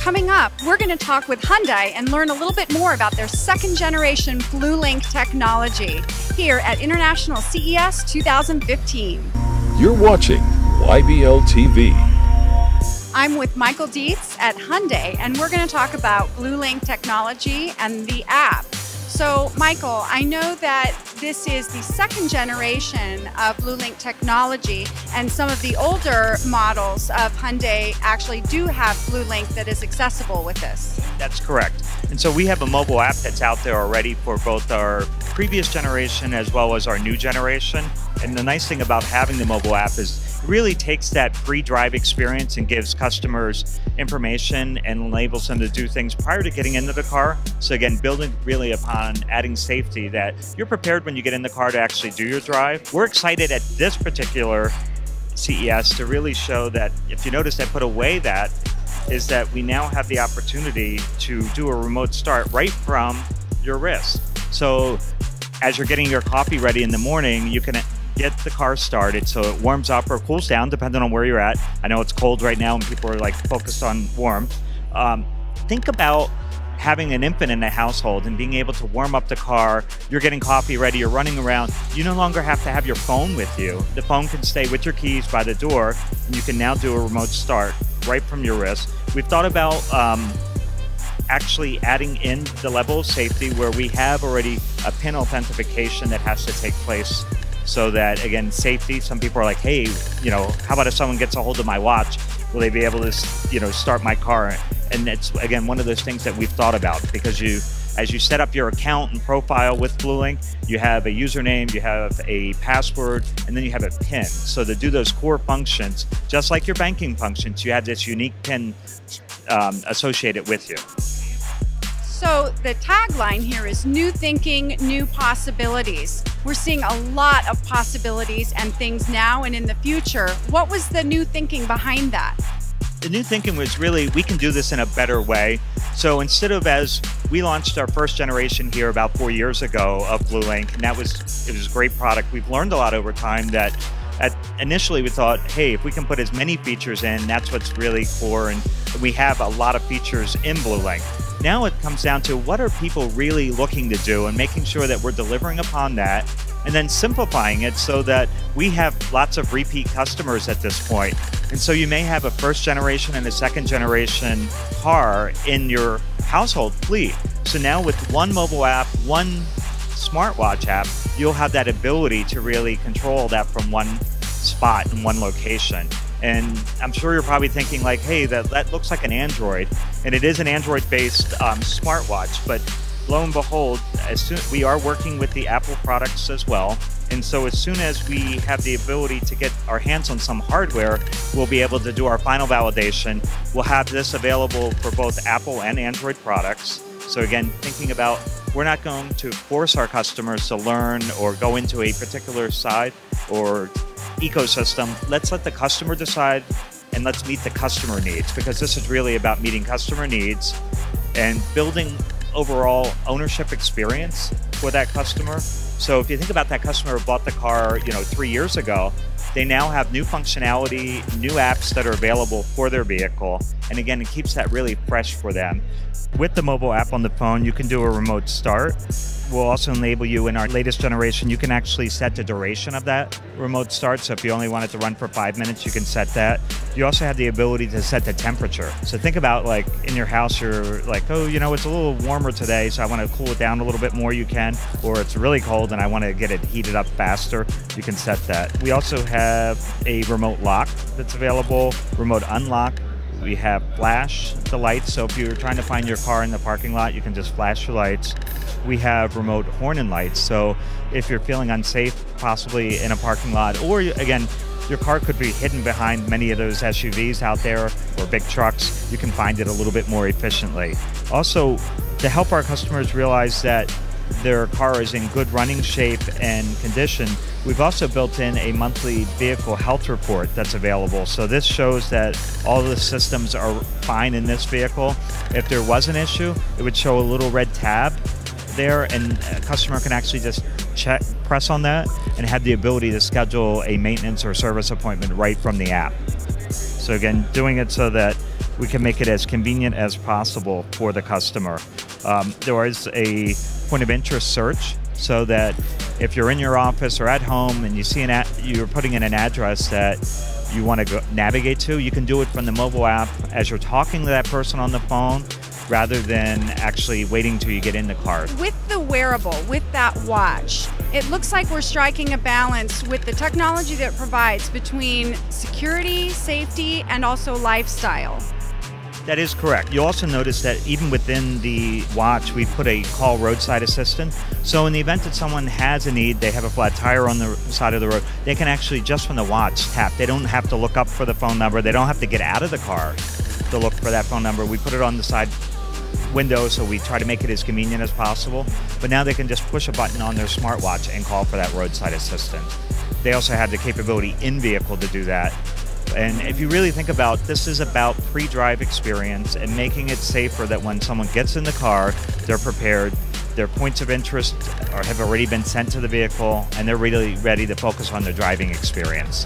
Coming up, we're going to talk with Hyundai and learn a little bit more about their second generation BlueLink technology here at International CES 2015. You're watching YBLTV. I'm with Michael Dietz at Hyundai, and we're going to talk about BlueLink technology and the app. So, Michael, I know that this is the second generation of BlueLink technology, and some of the older models of Hyundai actually do have BlueLink that is accessible with this. That's correct. And so we have a mobile app that's out there already for both our previous generation as well as our new generation. And the nice thing about having the mobile app is it really takes that pre-drive experience and gives customers information and enables them to do things prior to getting into the car. So again, building really upon adding safety, that you're prepared when you get in the car to actually do your drive. We're excited at this particular CES to really show that, if you notice, I put away that, is that we now have the opportunity to do a remote start right from your wrist. So as you're getting your coffee ready in the morning, you can get the car started so it warms up or cools down depending on where you're at. I know it's cold right now and people are like focused on warmth. Think about having an infant in the household and being able to warm up the car. You're getting coffee ready, you're running around. You no longer have to have your phone with you. The phone can stay with your keys by the door, and you can now do a remote start right from your wrist. We've thought about actually adding in the level of safety where we have already a PIN authentication that has to take place, so that, again, safety. Some people are like, hey, how about if someone gets a hold of my watch, will they be able to, start my car? And it's, again, one of those things that we've thought about, because as you set up your account and profile with BlueLink, you have a username, you have a password, and then you have a PIN. So to do those core functions, just like your banking functions, you have this unique PIN associated with you. So the tagline here is new thinking, new possibilities. We're seeing a lot of possibilities and things now and in the future. What was the new thinking behind that? The new thinking was really, we can do this in a better way. So instead of, as we launched our first generation here about 4 years ago of BlueLink, and it was a great product. We've learned a lot over time that initially we thought, hey, if we can put as many features in, that's what's really core, and we have a lot of features in BlueLink. Now it comes down to, what are people really looking to do, and making sure that we're delivering upon that, and then simplifying it so that we have lots of repeat customers at this point. And so you may have a first generation and a second generation car in your household fleet. So now with one mobile app, one smartwatch app, you'll have that ability to really control that from one spot in one location. And I'm sure you're probably thinking like, hey, that looks like an Android. And it is an Android-based smartwatch, but lo and behold, we are working with the Apple products as well. And so as soon as we have the ability to get our hands on some hardware, we'll be able to do our final validation. We'll have this available for both Apple and Android products. So again, thinking about, we're not going to force our customers to learn or go into a particular side or ecosystem. Let's let the customer decide, and let's meet the customer needs, because this is really about meeting customer needs and building overall ownership experience for that customer. So if you think about that customer who bought the car, 3 years ago, they now have new functionality, new apps that are available for their vehicle. And again, it keeps that really fresh for them. With the mobile app on the phone, you can do a remote start. We'll also enable you, in our latest generation, you can actually set the duration of that remote start. So if you only want it to run for 5 minutes, you can set that. You also have the ability to set the temperature. So think about, like, in your house, you're like, oh, it's a little warmer today, so I want to cool it down a little bit more, you can. Or it's really cold and I want to get it heated up faster, you can set that. We also have a remote lock that's available, remote unlock. We have flash the lights, so if you're trying to find your car in the parking lot, you can just flash your lights. We have remote horn and lights, so if you're feeling unsafe, possibly in a parking lot, or again, your car could be hidden behind many of those SUVs out there or big trucks, you can find it a little bit more efficiently. Also, to help our customers realize that their car is in good running shape and condition, we've also built in a monthly vehicle health report that's available. So this shows that all the systems are fine in this vehicle. If there was an issue, it would show a little red tab there, and a customer can actually just press on that and have the ability to schedule a maintenance or service appointment right from the app. So again, doing it so that we can make it as convenient as possible for the customer. There is a point of interest search, so that if you're in your office or at home and you see you're putting in an address that you want to navigate to, you can do it from the mobile app as you're talking to that person on the phone, rather than actually waiting till you get in the car. With the wearable, with that watch, it looks like we're striking a balance with the technology that it provides between security, safety, and also lifestyle. That is correct. You also notice that even within the watch, we put a call roadside assistant. So in the event that someone has a need, they have a flat tire on the side of the road, they can actually, just from the watch, tap. They don't have to look up for the phone number. They don't have to get out of the car to look for that phone number. We put it on the side window, so we try to make it as convenient as possible. But now they can just push a button on their smartwatch and call for that roadside assistant. They also have the capability in vehicle to do that. And if you really think about, this is about pre-drive experience and making it safer, that when someone gets in the car, they're prepared, their points of interest have already been sent to the vehicle, and they're really ready to focus on their driving experience.